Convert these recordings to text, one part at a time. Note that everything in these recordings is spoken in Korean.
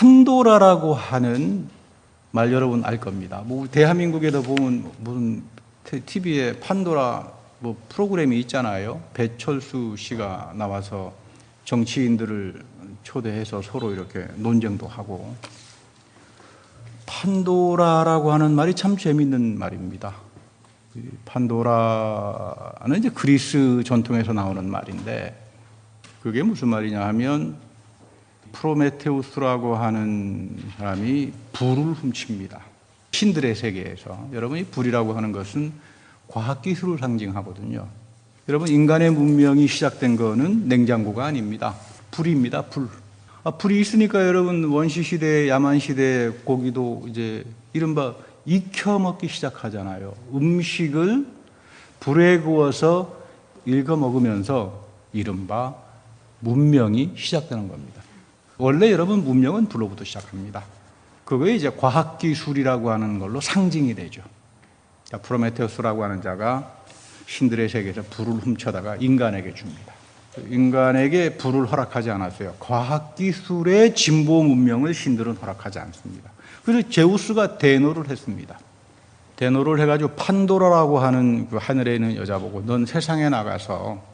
판도라라고 하는 말 여러분 알 겁니다. 뭐 대한민국에도 보면 무슨 TV에 판도라 뭐 프로그램이 있잖아요. 배철수 씨가 나와서 정치인들을 초대해서 서로 이렇게 논쟁도 하고. 판도라라고 하는 말이 참 재미있는 말입니다. 판도라는 이제 그리스 전통에서 나오는 말인데, 그게 무슨 말이냐 하면 프로메테우스라고 하는 사람이 불을 훔칩니다. 신들의 세계에서. 여러분, 이 불이라고 하는 것은 과학기술을 상징하거든요. 여러분, 인간의 문명이 시작된 거는 냉장고가 아닙니다. 불입니다. 불. 불이 있으니까 여러분, 원시시대, 야만시대 고기도 이제 이른바 익혀 먹기 시작하잖아요. 음식을 불에 구워서 읽어 먹으면서 이른바 문명이 시작되는 겁니다. 원래 여러분, 문명은 불로부터 시작합니다. 그거에 이제 과학기술이라고 하는 걸로 상징이 되죠. 프로메테우스라고 하는 자가 신들의 세계에서 불을 훔쳐다가 인간에게 줍니다. 인간에게 불을 허락하지 않았어요. 과학기술의 진보 문명을 신들은 허락하지 않습니다. 그래서 제우스가 대노를 했습니다. 대노를 해가지고 판도라라고 하는 그 하늘에 있는 여자 보고, 넌 세상에 나가서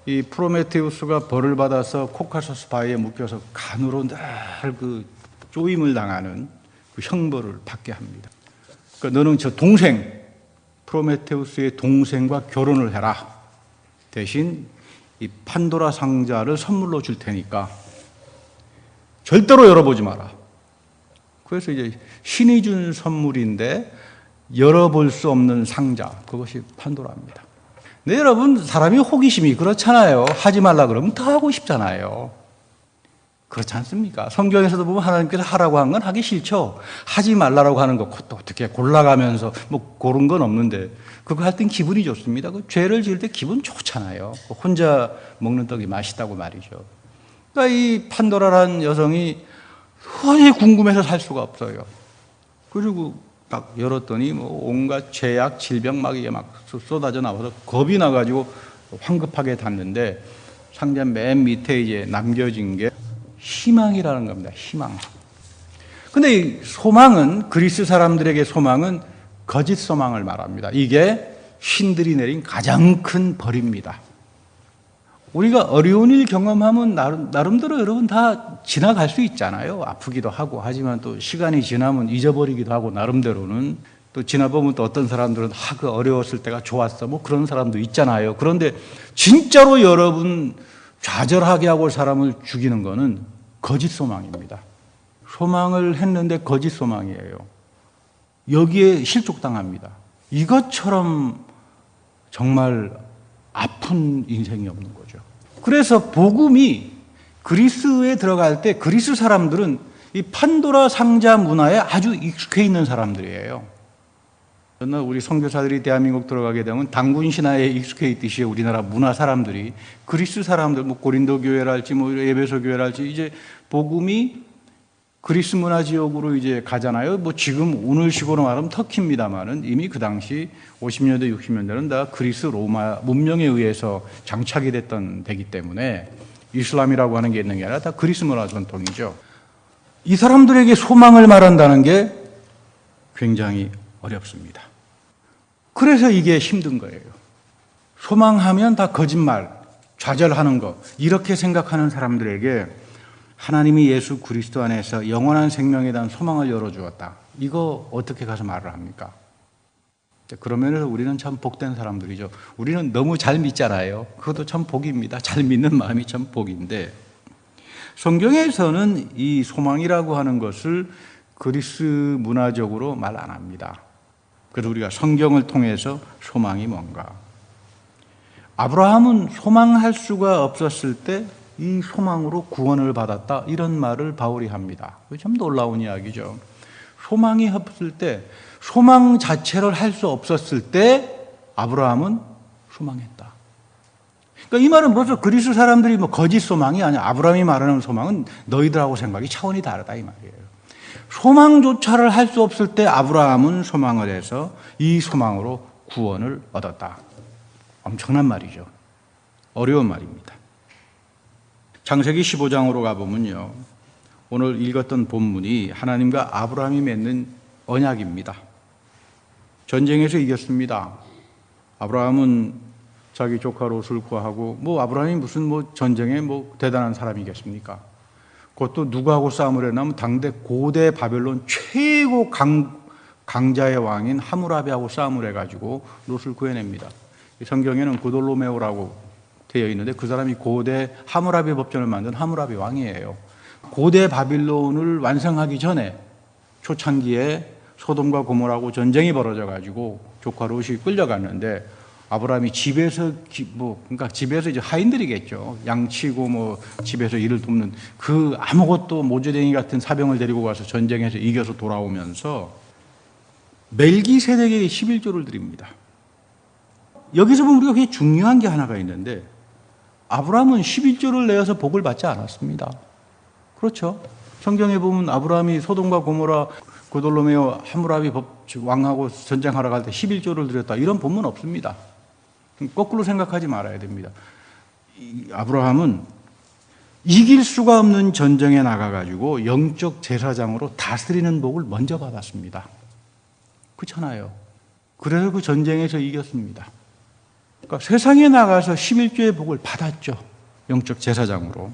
이 프로메테우스가 벌을 받아서 코카소스 바위에 묶여서 간으로 늘 그 쪼임을 당하는 그 형벌을 받게 합니다. 그러니까 너는 저 동생, 프로메테우스의 동생과 결혼을 해라. 대신 이 판도라 상자를 선물로 줄 테니까 절대로 열어보지 마라. 그래서 이제 신이 준 선물인데 열어볼 수 없는 상자, 그것이 판도라입니다. 네, 여러분, 사람이 호기심이 그렇잖아요. 하지 말라 그러면 더 하고 싶잖아요. 그렇지 않습니까? 성경에서도 보면 하나님께서 하라고 한 건 하기 싫죠. 하지 말라고 하는 거 또 어떻게 골라가면서 뭐 고른 건 없는데 그거 할 땐 기분이 좋습니다. 그 죄를 지을 때 기분 좋잖아요. 혼자 먹는 떡이 맛있다고 말이죠. 그러니까 이 판도라라는 여성이 도저히 궁금해서 살 수가 없어요. 그리고 딱 열었더니 뭐 온갖 죄악, 질병 막 이게 막 쏟아져 나와서 겁이 나가지고 황급하게 닫는데 상자 맨 밑에 이제 남겨진 게 희망이라는 겁니다. 희망. 근데 이 소망은, 그리스 사람들에게 소망은 거짓 소망을 말합니다. 이게 신들이 내린 가장 큰 벌입니다. 우리가 어려운 일 경험하면 나름대로 여러분 다 지나갈 수 있잖아요. 아프기도 하고. 하지만 또 시간이 지나면 잊어버리기도 하고, 나름대로는 또 지나보면 또 어떤 사람들은 그 어려웠을 때가 좋았어, 뭐 그런 사람도 있잖아요. 그런데 진짜로 여러분 좌절하게 하고 사람을 죽이는 거는 거짓 소망입니다. 소망을 했는데 거짓 소망이에요. 여기에 실족당합니다. 이것처럼 정말 아픈 인생이 없는 거죠. 그래서 복음이 그리스에 들어갈 때 그리스 사람들은 이 판도라 상자 문화에 아주 익숙해 있는 사람들이에요. 옛날 우리 선교사들이 대한민국 들어가게 되면 당군 신화에 익숙해 있듯이 우리나라 문화 사람들이 그리스 사람들, 뭐 고린도 교회랄지 뭐 에베소 교회랄지 이제 복음이 그리스 문화 지역으로 이제 가잖아요. 뭐 지금 오늘식으로 말하면 터키입니다만은 이미 그 당시 50년대, 60년대는 다 그리스 로마 문명에 의해서 장착이 됐던 데기 때문에 이슬람이라고 하는 게 있는 게 아니라 다 그리스 문화 전통이죠. 이 사람들에게 소망을 말한다는 게 굉장히 어렵습니다. 그래서 이게 힘든 거예요. 소망하면 다 거짓말, 좌절하는 거, 이렇게 생각하는 사람들에게 하나님이 예수 그리스도 안에서 영원한 생명에 대한 소망을 열어주었다. 이거 어떻게 가서 말을 합니까? 그런 면에서 우리는 참 복된 사람들이죠. 우리는 너무 잘 믿잖아요. 그것도 참 복입니다. 잘 믿는 마음이 참 복인데, 성경에서는 이 소망이라고 하는 것을 그리스 문화적으로 말 안 합니다. 그래서 우리가 성경을 통해서 소망이 뭔가. 아브라함은 소망할 수가 없었을 때 이 소망으로 구원을 받았다, 이런 말을 바울이 합니다. 참 놀라운 이야기죠. 소망이 없을 때, 소망 자체를 할 수 없었을 때 아브라함은 소망했다. 그러니까 이 말은 벌써 그리스 사람들이 뭐 거짓 소망이 아니야. 아브라함이 말하는 소망은 너희들하고 생각이 차원이 다르다 이 말이에요. 소망조차를 할 수 없을 때 아브라함은 소망을 해서 이 소망으로 구원을 얻었다. 엄청난 말이죠. 어려운 말입니다. 창세기 15장으로 가보면요, 오늘 읽었던 본문이 하나님과 아브라함이 맺는 언약입니다. 전쟁에서 이겼습니다. 아브라함은 자기 조카 롯을 구하고, 아브라함이 무슨 전쟁에 대단한 사람이겠습니까? 그것도 누구하고 싸움을 했냐면 당대 고대 바벨론 최고 강자의 왕인 하무라비하고 싸움을 해가지고 롯을 구해냅니다. 성경에는 고돌로메오라고 되어 있는데 그 사람이 고대 하무라비 법전을 만든 하무라비 왕이에요. 고대 바빌론을 완성하기 전에 초창기에 소돔과 고모라하고 전쟁이 벌어져가지고 조카 롯이 끌려갔는데 아브라함이 집에서 그러니까 집에서 이제 하인들이겠죠. 양치고 집에서 일을 돕는 그 아무것도 모조댕이 같은 사병을 데리고 가서 전쟁에서 이겨서 돌아오면서 멜기세덱에게 11조를 드립니다. 여기서 보면 우리가 굉장히 중요한 게 하나가 있는데 아브라함은 11조를 내어서 복을 받지 않았습니다. 그렇죠? 성경에 보면 아브라함이 소돔과 고모라 고돌로메오 하무라비 왕하고 전쟁하러 갈 때 11조를 드렸다 이런 본문 없습니다. 거꾸로 생각하지 말아야 됩니다. 아브라함은 이길 수가 없는 전쟁에 나가가지고 영적 제사장으로 다스리는 복을 먼저 받았습니다. 그렇잖아요. 그래서 그 전쟁에서 이겼습니다. 그러니까 세상에 나가서 11조의 복을 받았죠. 영적 제사장으로.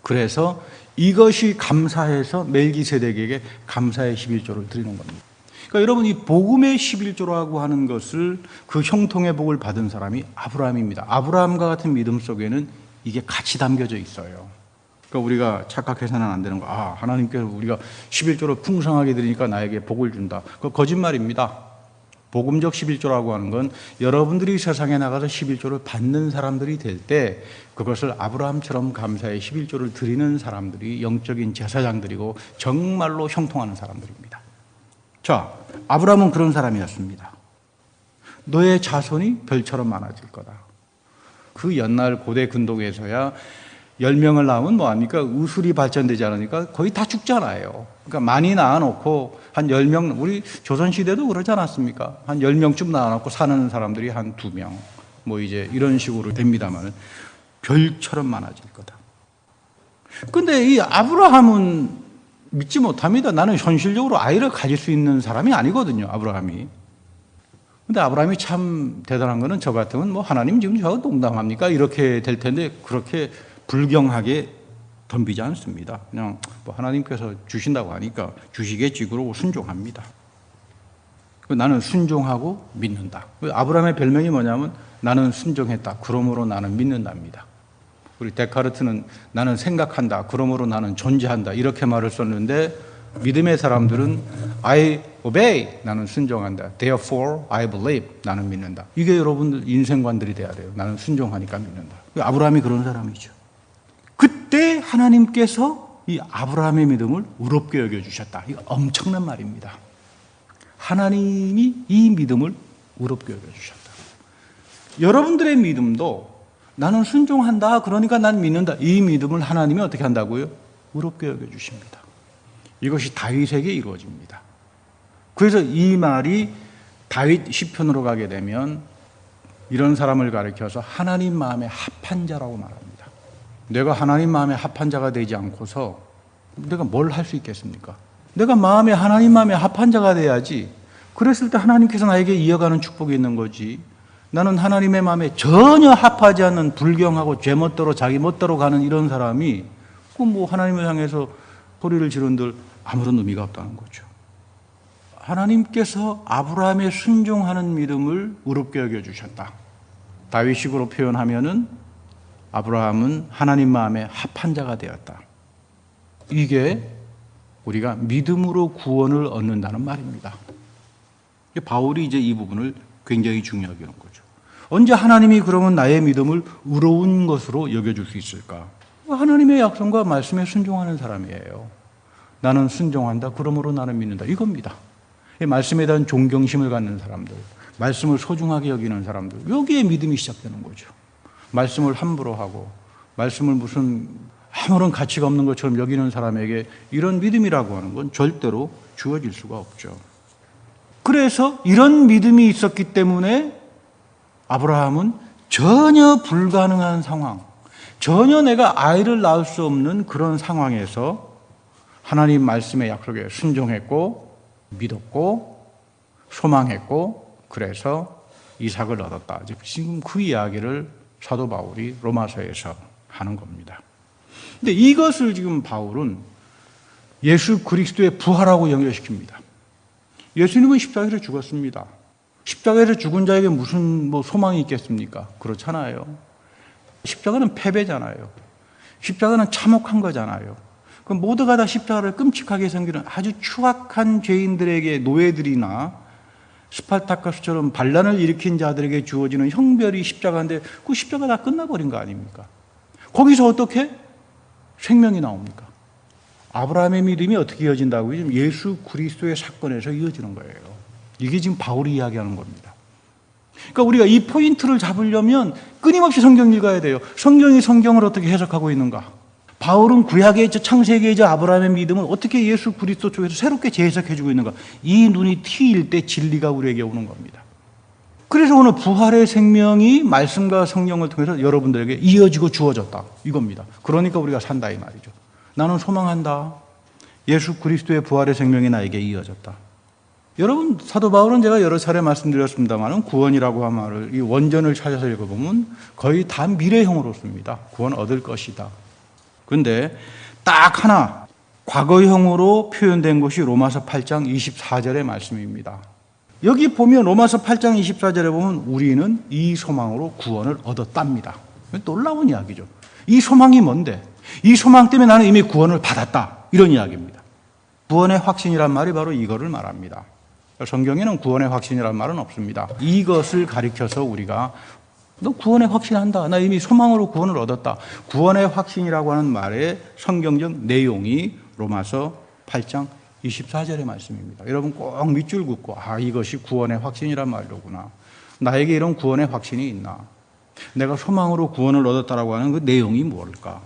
그래서 이것이 감사해서 멜기세덱에게 감사의 11조를 드리는 겁니다. 그러니까 여러분 이 복음의 11조라고 하는 것을 그 형통의 복을 받은 사람이 아브라함입니다. 아브라함과 같은 믿음 속에는 이게 같이 담겨져 있어요. 그러니까 우리가 착각해서는 안 되는 거. 하나님께서 우리가 11조를 풍성하게 드리니까 나에게 복을 준다. 그거 거짓말입니다. 복음적 11조라고 하는 건 여러분들이 세상에 나가서 11조를 받는 사람들이 될 때 그것을 아브라함처럼 감사의 11조를 드리는 사람들이 영적인 제사장들이고 정말로 형통하는 사람들입니다. 자, 아브라함은 그런 사람이었습니다. 너의 자손이 별처럼 많아질 거다. 그 옛날 고대 근동에서야 10명을 낳으면 뭐합니까? 우술이 발전되지 않으니까 거의 다 죽잖아요. 그러니까 많이 낳아놓고 한 10명, 우리 조선시대도 그러지 않았습니까? 한 10명쯤 낳아놓고 사는 사람들이 한 2명. 이제 이런 식으로 됩니다만 별처럼 많아질 거다. 근데 이 아브라함은 믿지 못합니다. 나는 현실적으로 아이를 가질 수 있는 사람이 아니거든요, 아브라함이. 근데 아브라함이 참 대단한 거는 저 같으면 하나님 지금 저 농담합니까? 이렇게 될 텐데 그렇게 불경하게 덤비지 않습니다. 그냥 하나님께서 주신다고 하니까 주시겠지 그러고 순종합니다. 나는 순종하고 믿는다. 아브라함의 별명이 뭐냐면 나는 순종했다. 그러므로 나는 믿는답니다. 우리 데카르트는 나는 생각한다. 그러므로 나는 존재한다. 이렇게 말을 썼는데 믿음의 사람들은 I obey. 나는 순종한다. Therefore I believe. 나는 믿는다. 이게 여러분들 인생관들이 돼야 돼요. 나는 순종하니까 믿는다. 아브라함이 그런 사람이죠. 그때 하나님께서 이 아브라함의 믿음을 의롭게 여겨주셨다. 이거 엄청난 말입니다. 하나님이 이 믿음을 의롭게 여겨주셨다. 여러분들의 믿음도 나는 순종한다. 그러니까 난 믿는다. 이 믿음을 하나님이 어떻게 한다고요? 의롭게 여겨주십니다. 이것이 다윗에게 이루어집니다. 그래서 이 말이 다윗 시편으로 가게 되면 이런 사람을 가리켜서 하나님 마음에 합한 자라고 말합니다. 내가 하나님 마음에 합한 자가 되지 않고서 내가 뭘 할 수 있겠습니까? 내가 하나님 마음에 합한 자가 돼야지. 그랬을 때 하나님께서 나에게 이어가는 축복이 있는 거지. 나는 하나님의 마음에 전혀 합하지 않는 불경하고 제멋대로 자기 멋대로 가는 이런 사람이 하나님을 향해서 소리를 지른들 아무런 의미가 없다는 거죠. 하나님께서 아브라함의 순종하는 믿음을 의롭게 여겨주셨다. 다윗식으로 표현하면은 아브라함은 하나님 마음에 합한 자가 되었다. 이게 우리가 믿음으로 구원을 얻는다는 말입니다. 바울이 이제 이 부분을 굉장히 중요하게 여는 거죠. 언제 하나님이 그러면 나의 믿음을 의로운 것으로 여겨줄 수 있을까? 하나님의 약속과 말씀에 순종하는 사람이에요. 나는 순종한다. 그러므로 나는 믿는다. 이겁니다. 말씀에 대한 존경심을 갖는 사람들, 말씀을 소중하게 여기는 사람들, 여기에 믿음이 시작되는 거죠. 말씀을 함부로 하고 말씀을 무슨 아무런 가치가 없는 것처럼 여기는 사람에게 이런 믿음이라고 하는 건 절대로 주어질 수가 없죠. 그래서 이런 믿음이 있었기 때문에 아브라함은 전혀 불가능한 상황, 전혀 내가 아이를 낳을 수 없는 그런 상황에서 하나님 말씀의 약속에 순종했고 믿었고 소망했고 그래서 이삭을 얻었다. 지금 그 이야기를 사도 바울이 로마서에서 하는 겁니다. 근데 이것을 지금 바울은 예수 그리스도의 부활하고 연결시킵니다. 예수님은 십자가에서 죽었습니다. 십자가에서 죽은 자에게 무슨 소망이 있겠습니까? 그렇잖아요. 십자가는 패배잖아요. 십자가는 참혹한 거잖아요. 그 모두가 다 십자가를 끔찍하게 섬기는 아주 추악한 죄인들에게 노예들이나 스파르타쿠스처럼 반란을 일으킨 자들에게 주어지는 형벌이 십자가인데 그 십자가 다 끝나버린 거 아닙니까? 거기서 어떻게 생명이 나옵니까? 아브라함의 믿음이 어떻게 이어진다고요? 지금 예수 그리스도의 사건에서 이어지는 거예요. 이게 지금 바울이 이야기하는 겁니다. 그러니까 우리가 이 포인트를 잡으려면 끊임없이 성경 읽어야 돼요. 성경이 성경을 어떻게 해석하고 있는가? 바울은 구약의 창세기의 아브라함의 믿음을 어떻게 예수 그리스도 쪽에서 새롭게 재해석해주고 있는가? 이 눈이 트일 때 진리가 우리에게 오는 겁니다. 그래서 오늘 부활의 생명이 말씀과 성령을 통해서 여러분들에게 이어지고 주어졌다. 이겁니다. 그러니까 우리가 산다 이 말이죠. 나는 소망한다. 예수 그리스도의 부활의 생명이 나에게 이어졌다. 여러분, 사도 바울은 제가 여러 차례 말씀드렸습니다만 구원이라고 한 말을 이 원전을 찾아서 읽어보면 거의 다 미래형으로 씁니다. 구원 얻을 것이다. 그런데 딱 하나 과거형으로 표현된 것이 로마서 8장 24절의 말씀입니다. 여기 보면 로마서 8장 24절에 보면 우리는 이 소망으로 구원을 얻었답니다. 놀라운 이야기죠. 이 소망이 뭔데? 이 소망 때문에 나는 이미 구원을 받았다. 이런 이야기입니다. 구원의 확신이란 말이 바로 이거를 말합니다. 성경에는 구원의 확신이란 말은 없습니다. 이것을 가리켜서 우리가 너 구원의 확신한다. 나 이미 소망으로 구원을 얻었다. 구원의 확신이라고 하는 말의 성경적 내용이 로마서 8장 24절의 말씀입니다. 여러분 꼭 밑줄 긋고 이것이 구원의 확신이란 말로구나. 나에게 이런 구원의 확신이 있나? 내가 소망으로 구원을 얻었다라고 하는 그 내용이 뭘까?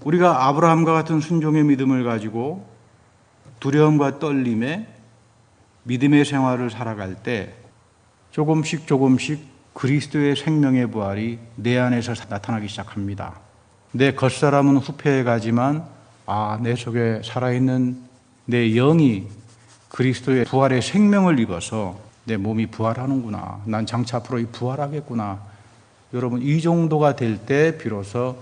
우리가 아브라함과 같은 순종의 믿음을 가지고 두려움과 떨림에 믿음의 생활을 살아갈 때 조금씩 그리스도의 생명의 부활이 내 안에서 나타나기 시작합니다. 내 겉사람은 후패해 가지만 내 속에 살아있는 내 영이 그리스도의 부활의 생명을 입어서 내 몸이 부활하는구나. 난 장차 앞으로 부활하겠구나. 여러분 이 정도가 될 때 비로소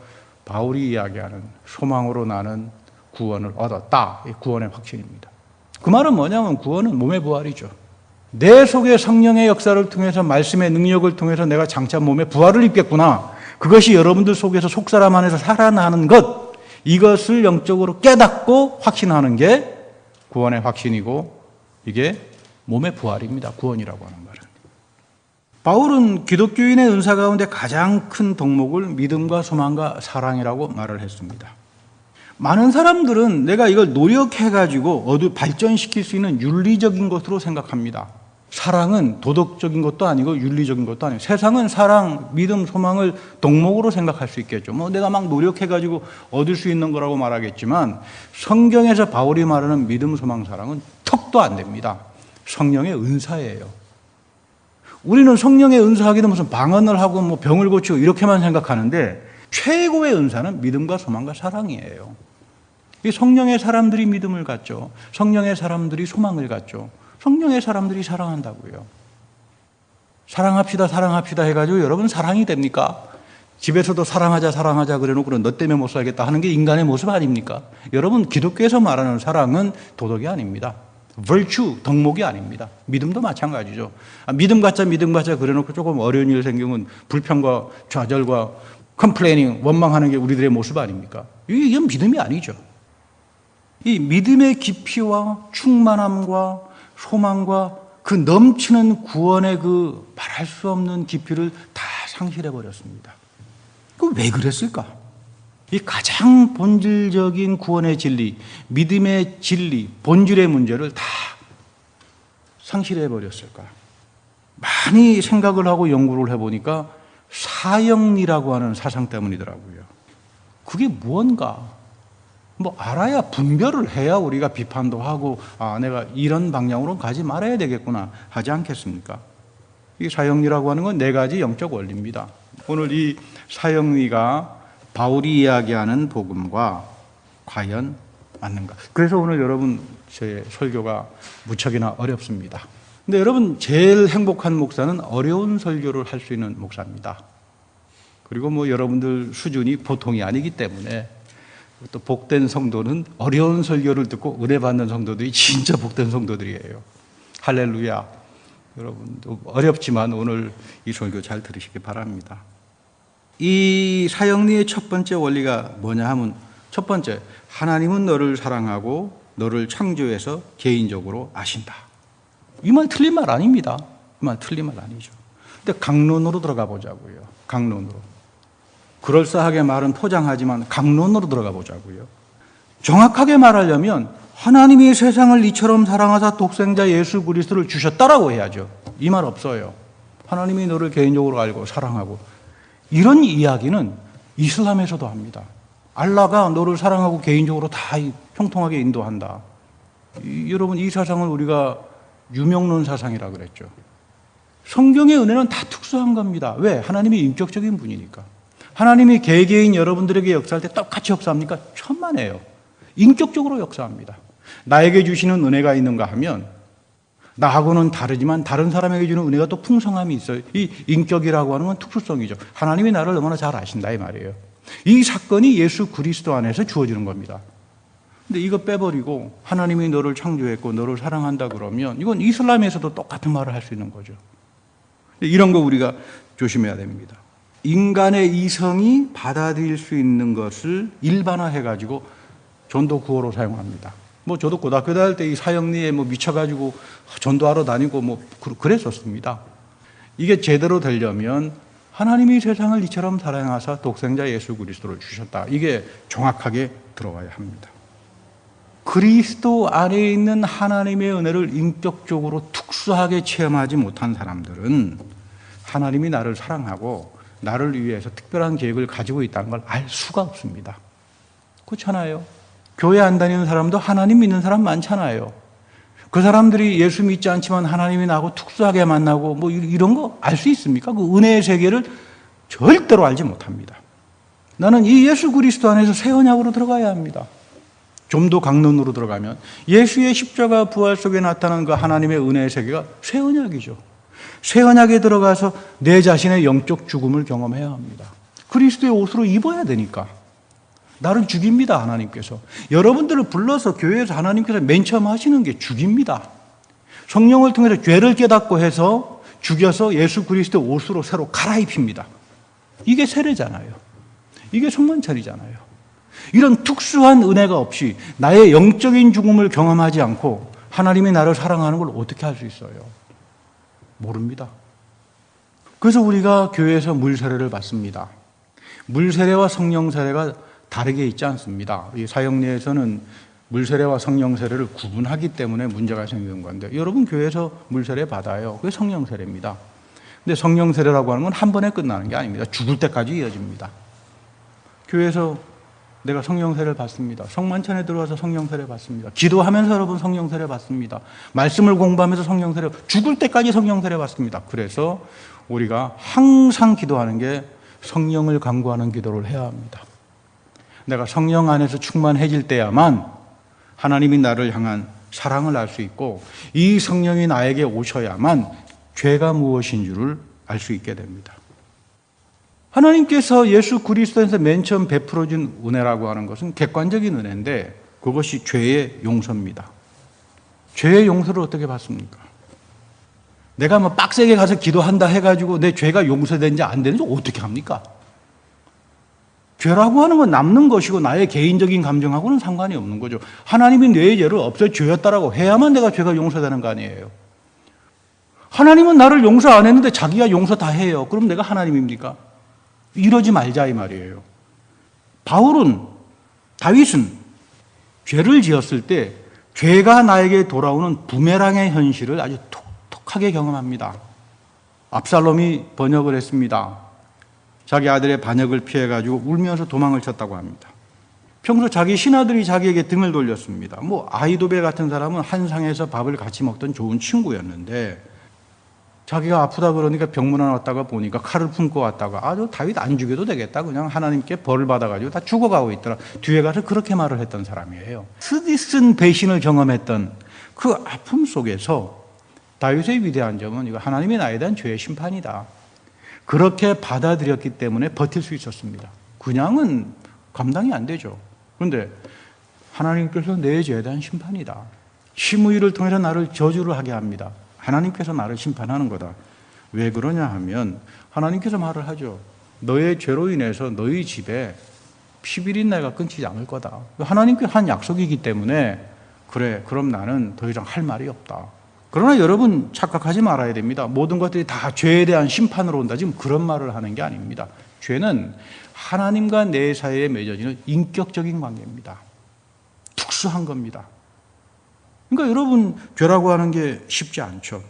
바울이 이야기하는 소망으로 나는 구원을 얻었다. 구원의 확신입니다. 그 말은 뭐냐면 구원은 몸의 부활이죠. 내 속에 성령의 역사를 통해서 말씀의 능력을 통해서 내가 장차 몸에 부활을 입겠구나. 그것이 여러분들 속에서 속사람 안에서 살아나는 것, 이것을 영적으로 깨닫고 확신하는 게 구원의 확신이고 이게 몸의 부활입니다. 구원이라고 하는 말은. 바울은 기독교인의 은사 가운데 가장 큰 덕목을 믿음과 소망과 사랑이라고 말을 했습니다. 많은 사람들은 내가 이걸 노력해가지고 발전시킬 수 있는 윤리적인 것으로 생각합니다. 사랑은 도덕적인 것도 아니고 윤리적인 것도 아니고 세상은 사랑, 믿음, 소망을 덕목으로 생각할 수 있겠죠. 내가 막 노력해가지고 얻을 수 있는 거라고 말하겠지만 성경에서 바울이 말하는 믿음, 소망, 사랑은 턱도 안 됩니다. 성령의 은사예요. 우리는 성령의 은사하기도 무슨 방언을 하고 병을 고치고 이렇게만 생각하는데 최고의 은사는 믿음과 소망과 사랑이에요. 이 성령의 사람들이 믿음을 갖죠. 성령의 사람들이 소망을 갖죠. 성령의 사람들이 사랑한다고요. 사랑합시다 해가지고 여러분 사랑이 됩니까? 집에서도 사랑하자 그래놓고 너 때문에 못 살겠다 하는 게 인간의 모습 아닙니까? 여러분 기독교에서 말하는 사랑은 도덕이 아닙니다. virtue, 덕목이 아닙니다. 믿음도 마찬가지죠. 믿음 갖자 그래놓고 조금 어려운 일 생기면 불평과 좌절과 컴플레이닝, 원망하는 게 우리들의 모습 아닙니까? 이건 믿음이 아니죠. 이 믿음의 깊이와 충만함과 소망과 그 넘치는 구원의 그 말할 수 없는 깊이를 다 상실해버렸습니다. 그 왜 그랬을까? 이 가장 본질적인 구원의 진리, 믿음의 진리, 본질의 문제를 다 상실해버렸을까? 많이 생각을 하고 연구를 해보니까 사형리라고 하는 사상 때문이더라고요. 그게 무언가? 알아야 분별을 해야 우리가 비판도 하고 내가 이런 방향으로 가지 말아야 되겠구나 하지 않겠습니까? 이 사형리라고 하는 건 4가지 영적 원리입니다. 오늘 이 사형리가 바울이 이야기하는 복음과 과연 맞는가? 그래서 오늘 여러분 제 설교가 무척이나 어렵습니다. 근데 여러분 제일 행복한 목사는 어려운 설교를 할 수 있는 목사입니다. 그리고 뭐 여러분들 수준이 보통이 아니기 때문에 또 복된 성도는 어려운 설교를 듣고 은혜 받는 성도들이 진짜 복된 성도들이에요. 할렐루야. 여러분도 어렵지만 오늘 이 설교 잘 들으시기 바랍니다. 이 사형리의 첫 번째 원리가 뭐냐 하면 첫 번째, 하나님은 너를 사랑하고 너를 창조해서 개인적으로 아신다. 이 말 틀린 말 아닙니다. 이 말 틀린 말 아니죠. 근데 강론으로 들어가 보자고요. 강론으로. 그럴싸하게 말은 포장하지만 강론으로 들어가 보자고요. 정확하게 말하려면 하나님이 세상을 이처럼 사랑하사 독생자 예수 그리스도를 주셨다라고 해야죠. 이 말 없어요. 하나님이 너를 개인적으로 알고 사랑하고 이런 이야기는 이슬람에서도 합니다. 알라가 너를 사랑하고 개인적으로 다 형통하게 인도한다. 여러분 이 사상을 우리가 유명론 사상이라고 그랬죠. 성경의 은혜는 다 특수한 겁니다. 왜? 하나님이 인격적인 분이니까. 하나님이 개개인 여러분들에게 역사할 때 똑같이 역사합니까? 천만에요. 인격적으로 역사합니다. 나에게 주시는 은혜가 있는가 하면 나하고는 다르지만 다른 사람에게 주는 은혜가 또 풍성함이 있어요. 이 인격이라고 하는 건 특수성이죠. 하나님이 나를 얼마나 잘 아신다 이 말이에요. 이 사건이 예수 그리스도 안에서 주어지는 겁니다. 근데 이거 빼버리고 하나님이 너를 창조했고 너를 사랑한다 그러면 이건 이슬람에서도 똑같은 말을 할 수 있는 거죠. 이런 거 우리가 조심해야 됩니다. 인간의 이성이 받아들일 수 있는 것을 일반화해가지고 전도 구호로 사용합니다. 뭐 저도 고등학교 다닐 때 이 사형리에 뭐 미쳐가지고 전도하러 다니고 뭐 그랬었습니다. 이게 제대로 되려면 하나님이 세상을 이처럼 사랑하사 독생자 예수 그리스도를 주셨다. 이게 정확하게 들어와야 합니다. 그리스도 안에 있는 하나님의 은혜를 인격적으로 특수하게 체험하지 못한 사람들은 하나님이 나를 사랑하고 나를 위해서 특별한 계획을 가지고 있다는 걸 알 수가 없습니다. 그렇잖아요. 교회 안 다니는 사람도 하나님 믿는 사람 많잖아요. 그 사람들이 예수 믿지 않지만 하나님이 나하고 특수하게 만나고 뭐 이런 거 알 수 있습니까? 그 은혜의 세계를 절대로 알지 못합니다. 나는 이 예수 그리스도 안에서 새 언약으로 들어가야 합니다. 좀 더 강론으로 들어가면 예수의 십자가 부활 속에 나타난 그 하나님의 은혜의 세계가 새 언약이죠. 새 언약에 들어가서 내 자신의 영적 죽음을 경험해야 합니다. 그리스도의 옷으로 입어야 되니까. 나를 죽입니다, 하나님께서. 여러분들을 불러서 교회에서 하나님께서 맨 처음 하시는 게 죽입니다. 성령을 통해서 죄를 깨닫고 해서 죽여서 예수 그리스도의 옷으로 새로 갈아입힙니다. 이게 세례잖아요. 이게 성만찬이잖아요. 이런 특수한 은혜가 없이 나의 영적인 죽음을 경험하지 않고 하나님이 나를 사랑하는 걸 어떻게 할 수 있어요? 모릅니다. 그래서 우리가 교회에서 물세례를 받습니다. 물세례와 성령세례가 다르게 있지 않습니다. 이 사형리에서는 물세례와 성령세례를 구분하기 때문에 문제가 생기는 건데 여러분 교회에서 물세례 받아요. 그게 성령세례입니다. 근데 성령세례라고 하는 건 한 번에 끝나는 게 아닙니다. 죽을 때까지 이어집니다. 교회에서 내가 성령세례를 받습니다. 성만찬에 들어와서 성령세례 받습니다. 기도하면서 여러분 성령세례 받습니다. 말씀을 공부하면서 성령세례, 죽을 때까지 성령세례 받습니다. 그래서 우리가 항상 기도하는 게 성령을 간구하는 기도를 해야 합니다. 내가 성령 안에서 충만해질 때야만 하나님이 나를 향한 사랑을 알 수 있고 이 성령이 나에게 오셔야만 죄가 무엇인 줄을 알 수 있게 됩니다. 하나님께서 예수 그리스도에서 맨 처음 베풀어준 은혜라고 하는 것은 객관적인 은혜인데 그것이 죄의 용서입니다. 죄의 용서를 어떻게 받습니까? 내가 뭐 빡세게 가서 기도한다 해가지고 내 죄가 용서되는지 안 되는지 어떻게 합니까? 죄라고 하는 건 남는 것이고 나의 개인적인 감정하고는 상관이 없는 거죠. 하나님이 내 죄를 없애주었다라고 해야만 내가 죄가 용서되는 거 아니에요. 하나님은 나를 용서 안 했는데 자기가 용서 다 해요. 그럼 내가 하나님입니까? 이러지 말자 이 말이에요. 다윗은 죄를 지었을 때 죄가 나에게 돌아오는 부메랑의 현실을 아주 톡톡하게 경험합니다. 압살롬이 번역을 했습니다. 자기 아들의 반역을 피해가지고 울면서 도망을 쳤다고 합니다. 평소 자기 신하들이 자기에게 등을 돌렸습니다. 뭐 아히도벨 같은 사람은 한 상에서 밥을 같이 먹던 좋은 친구였는데 자기가 아프다 그러니까 병문안 왔다가 보니까 칼을 품고 왔다가 아주 다윗 안 죽여도 되겠다. 그냥 하나님께 벌을 받아가지고 다 죽어가고 있더라. 뒤에 가서 그렇게 말을 했던 사람이에요. 쓰디쓴 배신을 경험했던 그 아픔 속에서 다윗의 위대한 점은 이거 하나님이 나에 대한 죄의 심판이다. 그렇게 받아들였기 때문에 버틸 수 있었습니다. 그냥은 감당이 안 되죠. 그런데 하나님께서 내 죄에 대한 심판이다. 심의를 통해서 나를 저주를 하게 합니다. 하나님께서 나를 심판하는 거다. 왜 그러냐 하면 하나님께서 말을 하죠. 너의 죄로 인해서 너희 집에 피비린내가 끊기지 않을 거다. 하나님께 한 약속이기 때문에 그래, 그럼 나는 더 이상 할 말이 없다. 그러나 여러분 착각하지 말아야 됩니다. 모든 것들이 다 죄에 대한 심판으로 온다. 지금 그런 말을 하는 게 아닙니다. 죄는 하나님과 내 사이에 맺어지는 인격적인 관계입니다. 특수한 겁니다. 그러니까 여러분 죄라고 하는 게 쉽지 않죠.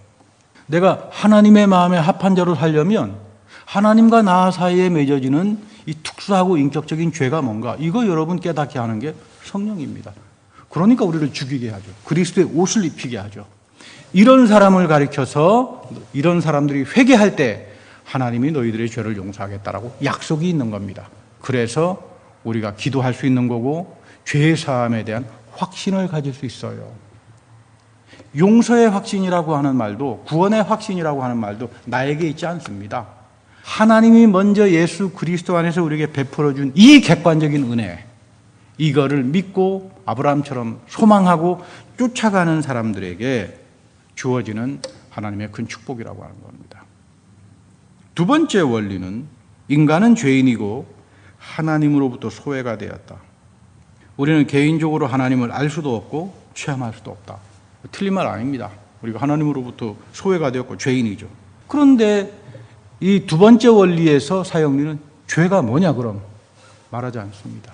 내가 하나님의 마음에 합한 자로 살려면 하나님과 나 사이에 맺어지는 이 특수하고 인격적인 죄가 뭔가 이거 여러분 깨닫게 하는 게 성령입니다. 그러니까 우리를 죽이게 하죠. 그리스도의 옷을 입히게 하죠. 이런 사람을 가리켜서 이런 사람들이 회개할 때 하나님이 너희들의 죄를 용서하겠다라고 약속이 있는 겁니다. 그래서 우리가 기도할 수 있는 거고 죄의 사함에 대한 확신을 가질 수 있어요. 용서의 확신이라고 하는 말도 구원의 확신이라고 하는 말도 나에게 있지 않습니다. 하나님이 먼저 예수 그리스도 안에서 우리에게 베풀어준 이 객관적인 은혜, 이거를 믿고 아브라함처럼 소망하고 쫓아가는 사람들에게 주어지는 하나님의 큰 축복이라고 하는 겁니다. 두 번째 원리는 인간은 죄인이고 하나님으로부터 소외가 되었다. 우리는 개인적으로 하나님을 알 수도 없고 체험할 수도 없다. 틀린 말 아닙니다. 우리가 하나님으로부터 소외가 되었고 죄인이죠. 그런데 이 두 번째 원리에서 사형리는 죄가 뭐냐 그럼 말하지 않습니다.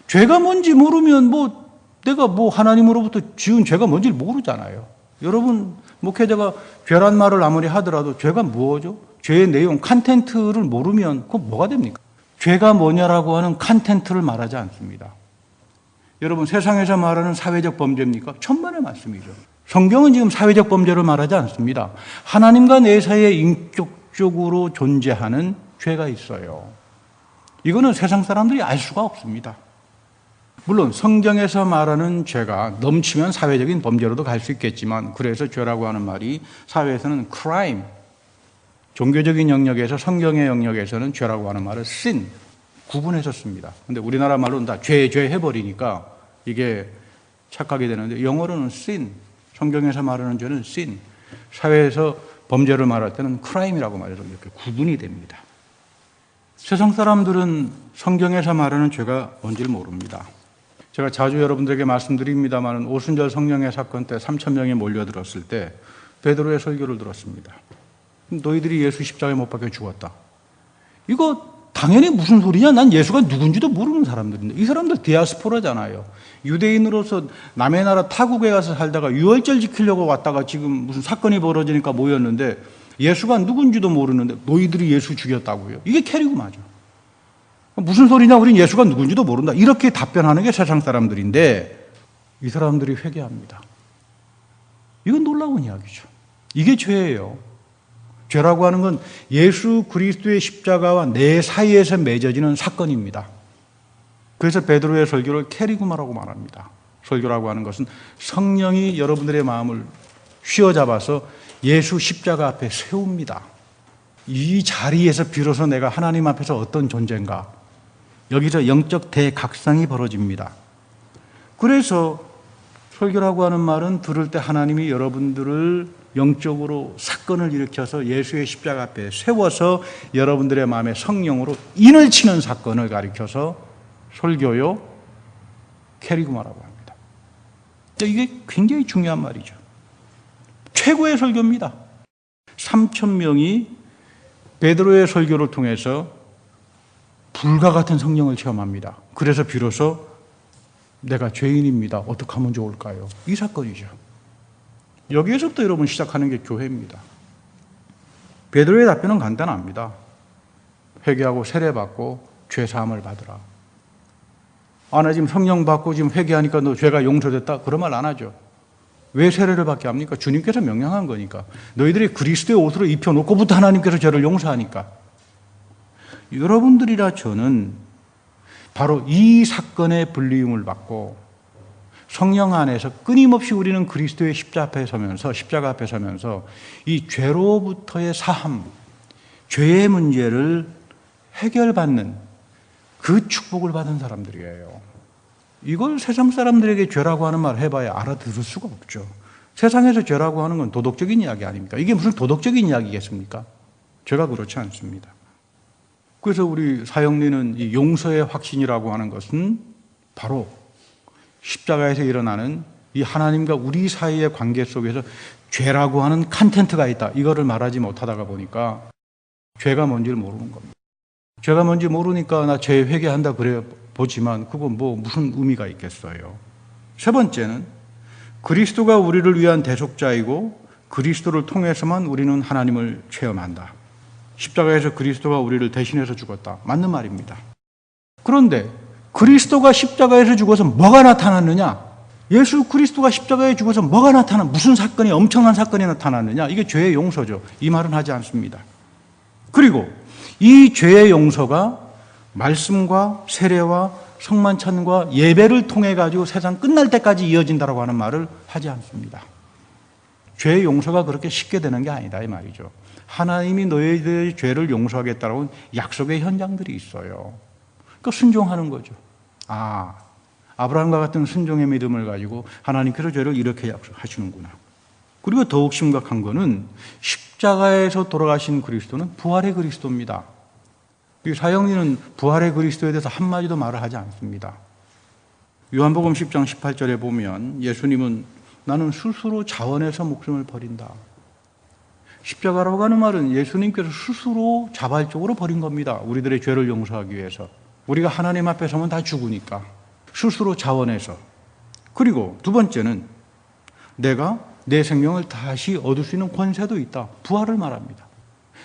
죄가 뭔지 모르면 내가 하나님으로부터 지은 죄가 뭔지를 모르잖아요. 여러분 목회자가 죄란 말을 아무리 하더라도 죄가 뭐죠? 죄의 내용, 컨텐츠를 모르면 그건 뭐가 됩니까? 죄가 뭐냐라고 하는 컨텐츠를 말하지 않습니다. 여러분 세상에서 말하는 사회적 범죄입니까? 천만의 말씀이죠. 성경은 지금 사회적 범죄를 말하지 않습니다. 하나님과 내 사이에 인격적으로 존재하는 죄가 있어요. 이거는 세상 사람들이 알 수가 없습니다. 물론 성경에서 말하는 죄가 넘치면 사회적인 범죄로도 갈 수 있겠지만 그래서 죄라고 하는 말이 사회에서는 crime, 종교적인 영역에서 성경의 영역에서는 죄라고 하는 말을 sin, 구분해서 씁니다. 근데 우리나라 말로는 다 죄 해버리니까 이게 착각이 되는데 영어로는 sin, 성경에서 말하는 죄는 sin, 사회에서 범죄를 말할 때는 crime이라고 말해서 이렇게 구분이 됩니다. 세상 사람들은 성경에서 말하는 죄가 뭔지를 모릅니다. 제가 자주 여러분들에게 말씀드립니다만 오순절 성령의 사건 때 3,000명이 몰려들었을 때 베드로의 설교를 들었습니다. 너희들이 예수 십자가에 못 박혀 죽었다. 이거 당연히 무슨 소리냐? 난 예수가 누군지도 모르는 사람들인데 이 사람들 디아스포라잖아요. 유대인으로서 남의 나라 타국에 가서 살다가 유월절 지키려고 왔다가 지금 무슨 사건이 벌어지니까 모였는데 예수가 누군지도 모르는데 너희들이 예수 죽였다고요. 이게 캐리고 맞아. 무슨 소리냐? 우린 예수가 누군지도 모른다. 이렇게 답변하는 게 세상 사람들인데 이 사람들이 회개합니다. 이건 놀라운 이야기죠. 이게 죄예요. 죄라고 하는 건 예수 그리스도의 십자가와 내 사이에서 맺어지는 사건입니다. 그래서 베드로의 설교를 캐리구마라고 말합니다. 설교라고 하는 것은 성령이 여러분들의 마음을 휘어잡아서 예수 십자가 앞에 세웁니다. 이 자리에서 비로소 내가 하나님 앞에서 어떤 존재인가, 여기서 영적 대각성이 벌어집니다. 그래서 설교라고 하는 말은 들을 때 하나님이 여러분들을 영적으로 사건을 일으켜서 예수의 십자가 앞에 세워서 여러분들의 마음에 성령으로 인을 치는 사건을 가리켜서 설교요 캐리구마라고 합니다. 이게 굉장히 중요한 말이죠. 최고의 설교입니다. 3,000명이 베드로의 설교를 통해서 불과 같은 성령을 체험합니다. 그래서 비로소 내가 죄인입니다. 어떻게 하면 좋을까요? 이 사건이죠. 여기에서부터 여러분 시작하는 게 교회입니다. 베드로의 답변은 간단합니다. 회개하고 세례받고 죄사함을 받으라. 나 지금 성령 받고 지금 회개하니까 너 죄가 용서됐다? 그런 말 안 하죠. 왜 세례를 받게 합니까? 주님께서 명령한 거니까. 너희들이 그리스도의 옷으로 입혀놓고부터 하나님께서 죄를 용서하니까. 여러분들이라 저는 바로 이 사건의 불리움을 받고 성령 안에서 끊임없이 우리는 그리스도의 십자가 앞에 서면서 이 죄로부터의 사함, 죄의 문제를 해결받는 그 축복을 받은 사람들이에요. 이걸 세상 사람들에게 죄라고 하는 말 해봐야 알아들을 수가 없죠. 세상에서 죄라고 하는 건 도덕적인 이야기 아닙니까? 이게 무슨 도덕적인 이야기겠습니까? 죄가 그렇지 않습니다. 그래서 우리 사형리는 이 용서의 확신이라고 하는 것은 바로 십자가에서 일어나는 이 하나님과 우리 사이의 관계 속에서 죄라고 하는 컨텐츠가 있다. 이거를 말하지 못하다가 보니까 죄가 뭔지를 모르는 겁니다. 죄가 뭔지 모르니까 나 죄 회개한다 그래 보지만 그건 뭐 무슨 의미가 있겠어요. 세 번째는 그리스도가 우리를 위한 대속자이고 그리스도를 통해서만 우리는 하나님을 체험한다. 십자가에서 그리스도가 우리를 대신해서 죽었다. 맞는 말입니다. 그런데 그리스도가 십자가에서 죽어서 뭐가 나타났느냐? 예수 그리스도가 십자가에 죽어서 뭐가 무슨 사건이 엄청난 사건이 나타났느냐? 이게 죄의 용서죠. 이 말은 하지 않습니다. 그리고 이 죄의 용서가 말씀과 세례와 성만찬과 예배를 통해 가지고 세상 끝날 때까지 이어진다라고 하는 말을 하지 않습니다. 죄의 용서가 그렇게 쉽게 되는 게 아니다 이 말이죠. 하나님이 너희들의 죄를 용서하겠다라고 약속의 현장들이 있어요. 그러니까 순종하는 거죠. 아브라함과 같은 순종의 믿음을 가지고 하나님께서 죄를 이렇게 약속하시는구나. 그리고 더욱 심각한 거는 십자가에서 돌아가신 그리스도는 부활의 그리스도입니다. 사형리는 부활의 그리스도에 대해서 한마디도 말을 하지 않습니다. 요한복음 10장 18절에 보면 예수님은 나는 스스로 자원해서 목숨을 버린다. 십자가라고 하는 말은 예수님께서 스스로 자발적으로 버린 겁니다. 우리들의 죄를 용서하기 위해서. 우리가 하나님 앞에 서면 다 죽으니까 스스로 자원해서. 그리고 두 번째는 내가 내 생명을 다시 얻을 수 있는 권세도 있다. 부활을 말합니다.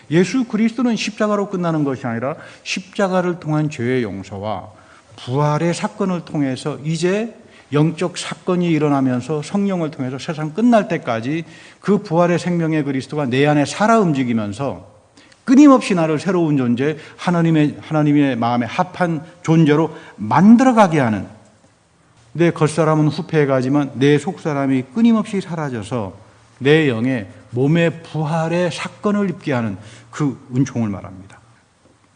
예수 그리스도는 십자가로 끝나는 것이 아니라 십자가를 통한 죄의 용서와 부활의 사건을 통해서 이제 영적 사건이 일어나면서 성령을 통해서 세상 끝날 때까지 그 부활의 생명의 그리스도가 내 안에 살아 움직이면서 끊임없이 나를 새로운 존재, 하나님의 마음에 합한 존재로 만들어가게 하는, 내 겉사람은 후패해 가지만 내 속사람이 끊임없이 사라져서 내 영에 몸의 부활의 사건을 입게 하는 그 은총을 말합니다.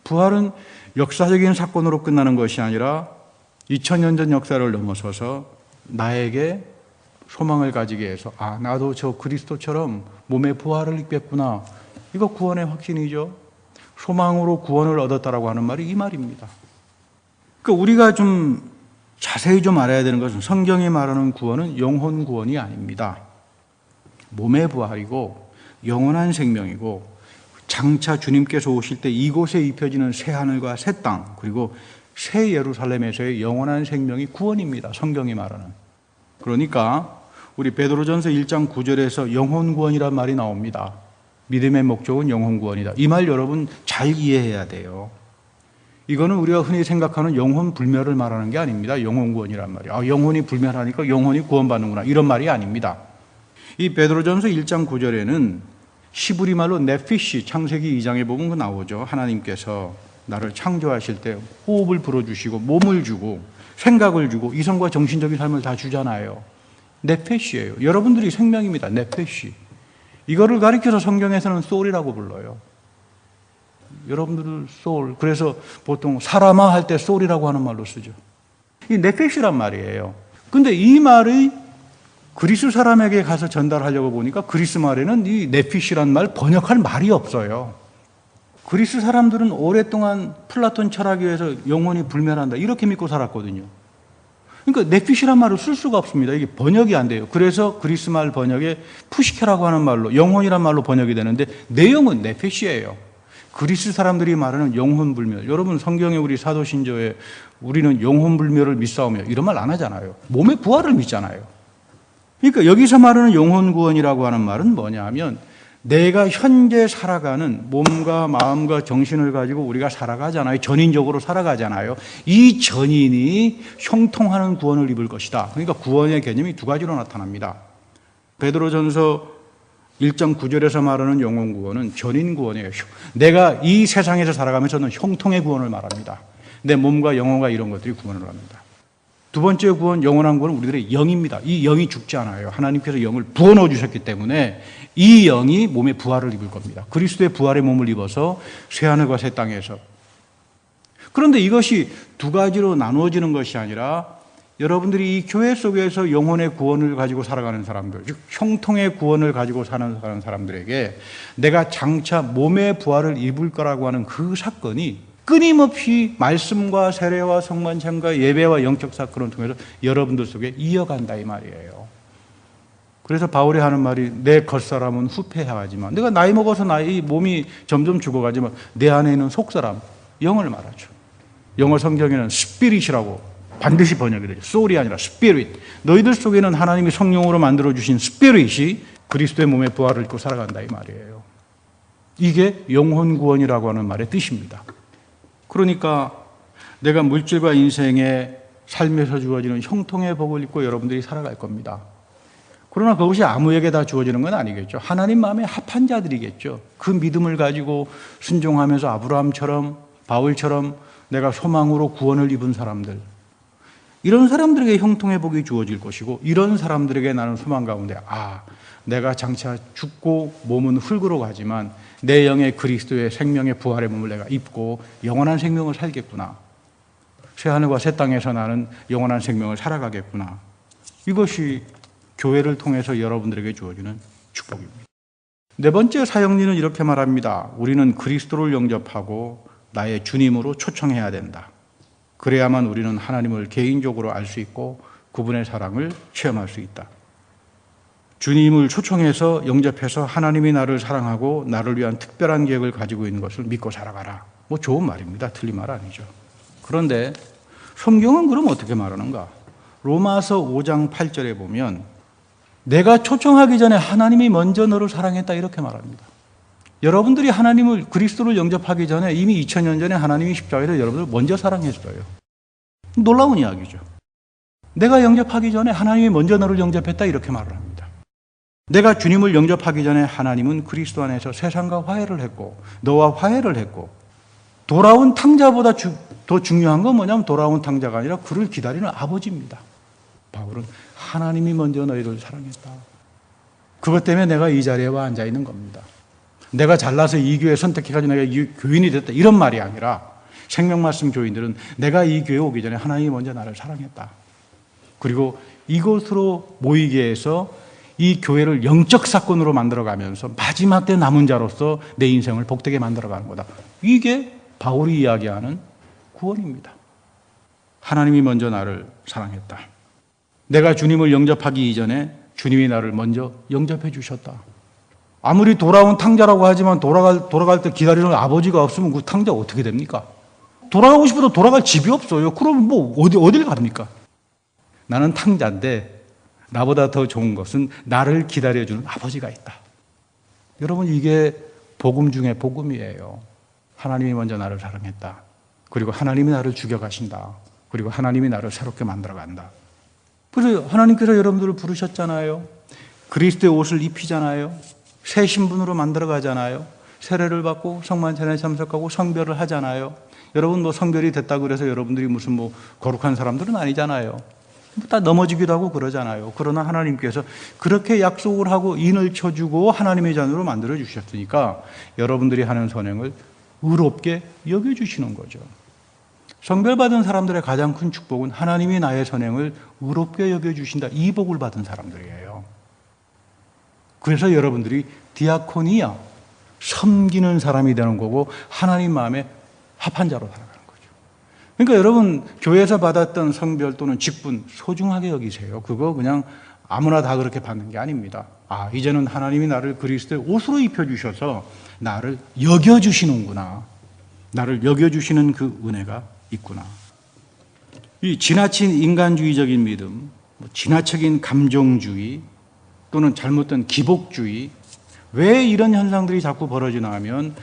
부활은 역사적인 사건으로 끝나는 것이 아니라 2000년 전 역사를 넘어서서 나에게 소망을 가지게 해서 나도 저 그리스도처럼 몸의 부활을 입겠구나. 이거 구원의 확신이죠. 소망으로 구원을 얻었다라고 하는 말이 이 말입니다. 그러니까 우리가 좀 자세히 좀 알아야 되는 것은 성경이 말하는 구원은 영혼 구원이 아닙니다. 몸의 부활이고 영원한 생명이고 장차 주님께서 오실 때 이곳에 입혀지는 새 하늘과 새 땅 그리고 새 예루살렘에서의 영원한 생명이 구원입니다. 성경이 말하는. 그러니까 우리 베드로전서 1장 9절에서 영혼 구원이란 말이 나옵니다. 믿음의 목적은 영혼 구원이다. 이 말 여러분 잘 이해해야 돼요. 이거는 우리가 흔히 생각하는 영혼 불멸을 말하는 게 아닙니다. 영혼 구원이란 말이. 영혼이 불멸하니까 영혼이 구원받는구나. 이런 말이 아닙니다. 이 베드로전서 1장 9절에는 히브리 말로 네피시, 창세기 2장에 보면 그 나오죠. 하나님께서 나를 창조하실 때 호흡을 불어주시고 몸을 주고 생각을 주고 이성과 정신적인 삶을 다 주잖아요. 네페시예요. 여러분들이 생명입니다. 네페시. 이거를 가리켜서 성경에서는 소울이라고 불러요. 여러분들 소울. 그래서 보통 사람아 할 때 소울이라고 하는 말로 쓰죠. 이 네페시란 말이에요. 근데 이 말이 그리스 사람에게 가서 전달하려고 보니까 그리스 말에는 이 네피시란 말 번역할 말이 없어요. 그리스 사람들은 오랫동안 플라톤 철학에 의해서 영혼이 불멸한다 이렇게 믿고 살았거든요. 그러니까 네피시란 말을 쓸 수가 없습니다. 이게 번역이 안 돼요. 그래서 그리스 말 번역에 푸시케라고 하는 말로 영혼이란 말로 번역이 되는데 내용은 네피시예요. 그리스 사람들이 말하는 영혼 불멸. 여러분 성경에 우리 사도신조에 우리는 영혼 불멸을 믿사오며 이런 말 안 하잖아요. 몸의 부활을 믿잖아요. 그러니까 여기서 말하는 영혼 구원이라고 하는 말은 뭐냐 하면 내가 현재 살아가는 몸과 마음과 정신을 가지고 우리가 살아가잖아요. 전인적으로 살아가잖아요. 이 전인이 형통하는 구원을 입을 것이다. 그러니까 구원의 개념이 두 가지로 나타납니다. 베드로전서 1장 9절에서 말하는 영혼 구원은 전인 구원이에요. 내가 이 세상에서 살아가면서는 형통의 구원을 말합니다. 내 몸과 영혼과 이런 것들이 구원을 합니다. 두 번째 구원, 영원한 구원은 우리들의 영입니다. 이 영이 죽지 않아요. 하나님께서 영을 부어넣어 주셨기 때문에 이 영이 몸에 부활을 입을 겁니다. 그리스도의 부활의 몸을 입어서 새하늘과 새 땅에서. 그런데 이것이 두 가지로 나누어지는 것이 아니라 여러분들이 이 교회 속에서 영혼의 구원을 가지고 살아가는 사람들, 즉 형통의 구원을 가지고 사는 사람들에게 내가 장차 몸의 부활을 입을 거라고 하는 그 사건이 끊임없이 말씀과 세례와 성만찬과 예배와 영적 사건을 통해서 여러분들 속에 이어간다 이 말이에요. 그래서 바울이 하는 말이 내 겉사람은 후패하지만 내가 나이 먹어서 나이 몸이 점점 죽어가지만 내 안에 있는 속사람, 영을 말하죠. 영어 성경에는 스피릿이라고 반드시 번역이 되죠. soul이 아니라 spirit. 너희들 속에는 하나님이 성령으로 만들어주신 스피릿이 그리스도의 몸의 부활을 입고 살아간다 이 말이에요. 이게 영혼 구원이라고 하는 말의 뜻입니다. 그러니까 내가 물질과 인생의 삶에서 주어지는 형통의 복을 입고 여러분들이 살아갈 겁니다. 그러나 그것이 아무에게 다 주어지는 건 아니겠죠. 하나님 마음에 합한 자들이겠죠. 그 믿음을 가지고 순종하면서 아브라함처럼 바울처럼 내가 소망으로 구원을 입은 사람들, 이런 사람들에게 형통의 복이 주어질 것이고 이런 사람들에게 나는 소망 가운데 내가 장차 죽고 몸은 흙으로 가지만 내 영의 그리스도의 생명의 부활의 몸을 내가 입고 영원한 생명을 살겠구나. 새하늘과 새 땅에서 나는 영원한 생명을 살아가겠구나. 이것이 교회를 통해서 여러분들에게 주어지는 축복입니다. 네 번째 사역리는 이렇게 말합니다. 우리는 그리스도를 영접하고 나의 주님으로 초청해야 된다. 그래야만 우리는 하나님을 개인적으로 알 수 있고 그분의 사랑을 체험할 수 있다. 주님을 초청해서 영접해서 하나님이 나를 사랑하고 나를 위한 특별한 계획을 가지고 있는 것을 믿고 살아가라. 좋은 말입니다. 틀린 말 아니죠. 그런데 성경은 그럼 어떻게 말하는가? 로마서 5장 8절에 보면 내가 초청하기 전에 하나님이 먼저 너를 사랑했다 이렇게 말합니다. 여러분들이 하나님을 그리스도를 영접하기 전에 이미 2000년 전에 하나님이 십자가에서 여러분을 먼저 사랑했어요. 놀라운 이야기죠. 내가 영접하기 전에 하나님이 먼저 너를 영접했다 이렇게 말을 합니다. 내가 주님을 영접하기 전에 하나님은 그리스도 안에서 세상과 화해를 했고 너와 화해를 했고 돌아온 탕자보다 더 중요한 건 뭐냐면 돌아온 탕자가 아니라 그를 기다리는 아버지입니다. 바울은 하나님이 먼저 너희를 사랑했다. 그것 때문에 내가 이 자리에 와 앉아 있는 겁니다. 내가 잘나서 이 교회 선택해가지고 내가 이 교인이 됐다 이런 말이 아니라 생명말씀 교인들은 내가 이 교회에 오기 전에 하나님이 먼저 나를 사랑했다. 그리고 이곳으로 모이게 해서 이 교회를 영적 사건으로 만들어가면서 마지막 때 남은 자로서 내 인생을 복되게 만들어가는 거다. 이게 바울이 이야기하는 구원입니다. 하나님이 먼저 나를 사랑했다. 내가 주님을 영접하기 이전에 주님이 나를 먼저 영접해 주셨다. 아무리 돌아온 탕자라고 하지만 돌아갈 때 기다리는 아버지가 없으면 그 탕자 어떻게 됩니까? 돌아가고 싶어도 돌아갈 집이 없어요. 그럼 어딜 갑니까? 나는 탕자인데 나보다 더 좋은 것은 나를 기다려주는 아버지가 있다. 여러분 이게 복음 중에 복음이에요. 하나님이 먼저 나를 사랑했다. 그리고 하나님이 나를 죽여가신다. 그리고 하나님이 나를 새롭게 만들어간다. 그래서 하나님께서 여러분들을 부르셨잖아요. 그리스도의 옷을 입히잖아요. 새 신분으로 만들어가잖아요. 세례를 받고 성만찬에 참석하고 성별을 하잖아요. 여러분 성별이 됐다고 그래서 여러분들이 무슨 거룩한 사람들은 아니잖아요. 다 넘어지기도 하고 그러잖아요. 그러나 하나님께서 그렇게 약속을 하고 인을 쳐주고 하나님의 자녀로 만들어 주셨으니까 여러분들이 하는 선행을 의롭게 여겨주시는 거죠. 성별받은 사람들의 가장 큰 축복은 하나님이 나의 선행을 의롭게 여겨주신다. 이 복을 받은 사람들이에요. 그래서 여러분들이 디아코니아, 섬기는 사람이 되는 거고 하나님 마음에 합한 자로 살아가는 거죠. 그러니까 여러분 교회에서 받았던 성별 또는 직분 소중하게 여기세요. 그거 그냥 아무나 다 그렇게 받는 게 아닙니다. 이제는 하나님이 나를 그리스도의 옷으로 입혀주셔서 나를 여겨주시는구나. 나를 여겨주시는 그 은혜가 있구나. 이 지나친 인간주의적인 믿음, 지나치긴 감정주의 또는 잘못된 기복주의, 왜 이런 현상들이 자꾸 벌어지나 하면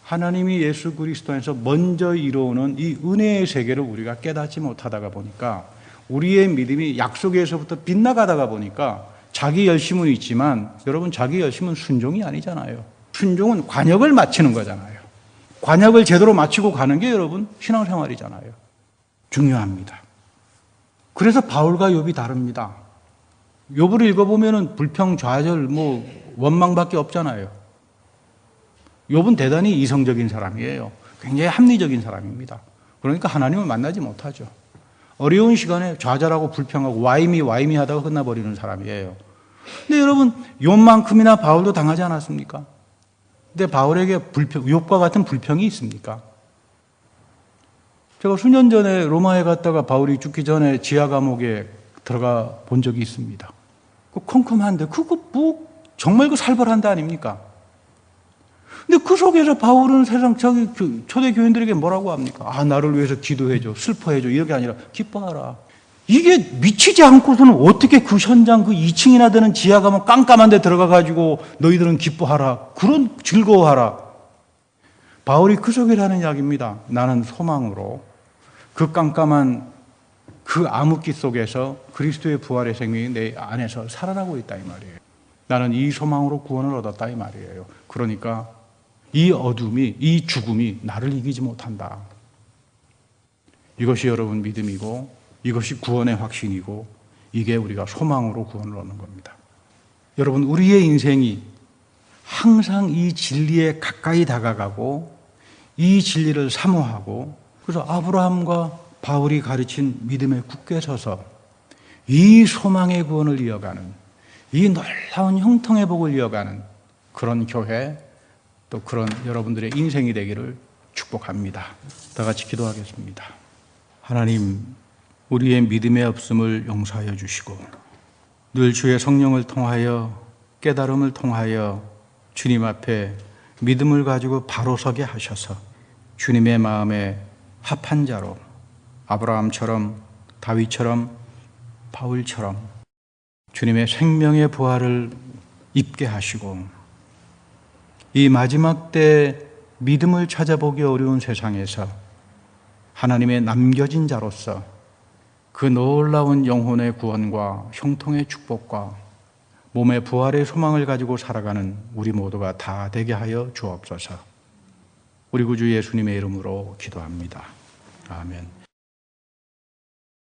하나님이 예수 그리스도 안에서 먼저 이루어오는 이 은혜의 세계를 우리가 깨닫지 못하다가 보니까 우리의 믿음이 약속에서부터 빗나가다가 보니까 자기 열심은 있지만 여러분 자기 열심은 순종이 아니잖아요. 순종은 관역을 마치는 거잖아요. 관역을 제대로 마치고 가는 게 여러분 신앙생활이잖아요. 중요합니다. 그래서 바울과 욥이 다릅니다. 욥을 읽어보면 불평, 좌절, 원망밖에 없잖아요. 욥은 대단히 이성적인 사람이에요. 굉장히 합리적인 사람입니다. 그러니까 하나님을 만나지 못하죠. 어려운 시간에 좌절하고 불평하고 와이미 하다가 끝나버리는 사람이에요. 근데 여러분 욥만큼이나 바울도 당하지 않았습니까? 근데 바울에게 욥과 같은 불평이 있습니까? 제가 수년 전에 로마에 갔다가 바울이 죽기 전에 지하 감옥에 들어가 본 적이 있습니다. 그 컴컴한데 그거 정말 그 살벌한 데 아닙니까? 근데 그 속에서 바울은 세상 초대 교인들에게 뭐라고 합니까? 나를 위해서 기도해줘, 슬퍼해줘 이렇게 아니라 기뻐하라. 이게 미치지 않고서는 어떻게 그 현장 그 2층이나 되는 지하 감옥 깜깜한 데 들어가 가지고 너희들은 기뻐하라. 그런 즐거워하라. 바울이 그 속에 하는 이야기입니다. 나는 소망으로 그 깜깜한 그 암흑기 속에서 그리스도의 부활의 생명이 내 안에서 살아나고 있다 이 말이에요. 나는 이 소망으로 구원을 얻었다 이 말이에요. 그러니까 이 어둠이, 이 죽음이 나를 이기지 못한다. 이것이 여러분 믿음이고 이것이 구원의 확신이고 이게 우리가 소망으로 구원을 얻는 겁니다. 여러분 우리의 인생이 항상 이 진리에 가까이 다가가고 이 진리를 사모하고 그래서 아브라함과 바울이 가르친 믿음에 굳게 서서 이 소망의 구원을 이어가는 이 놀라운 형통의 복을 이어가는 그런 교회 또 그런 여러분들의 인생이 되기를 축복합니다. 다 같이 기도하겠습니다. 하나님, 우리의 믿음의 없음을 용서하여 주시고 늘 주의 성령을 통하여 깨달음을 통하여 주님 앞에 믿음을 가지고 바로 서게 하셔서 주님의 마음에 합한 자로 아브라함처럼 다윗처럼 바울처럼 주님의 생명의 부활을 입게 하시고 이 마지막 때 믿음을 찾아보기 어려운 세상에서 하나님의 남겨진 자로서 그 놀라운 영혼의 구원과 형통의 축복과 몸의 부활의 소망을 가지고 살아가는 우리 모두가 다 되게 하여 주옵소서. 우리 구주 예수님의 이름으로 기도합니다. 아멘.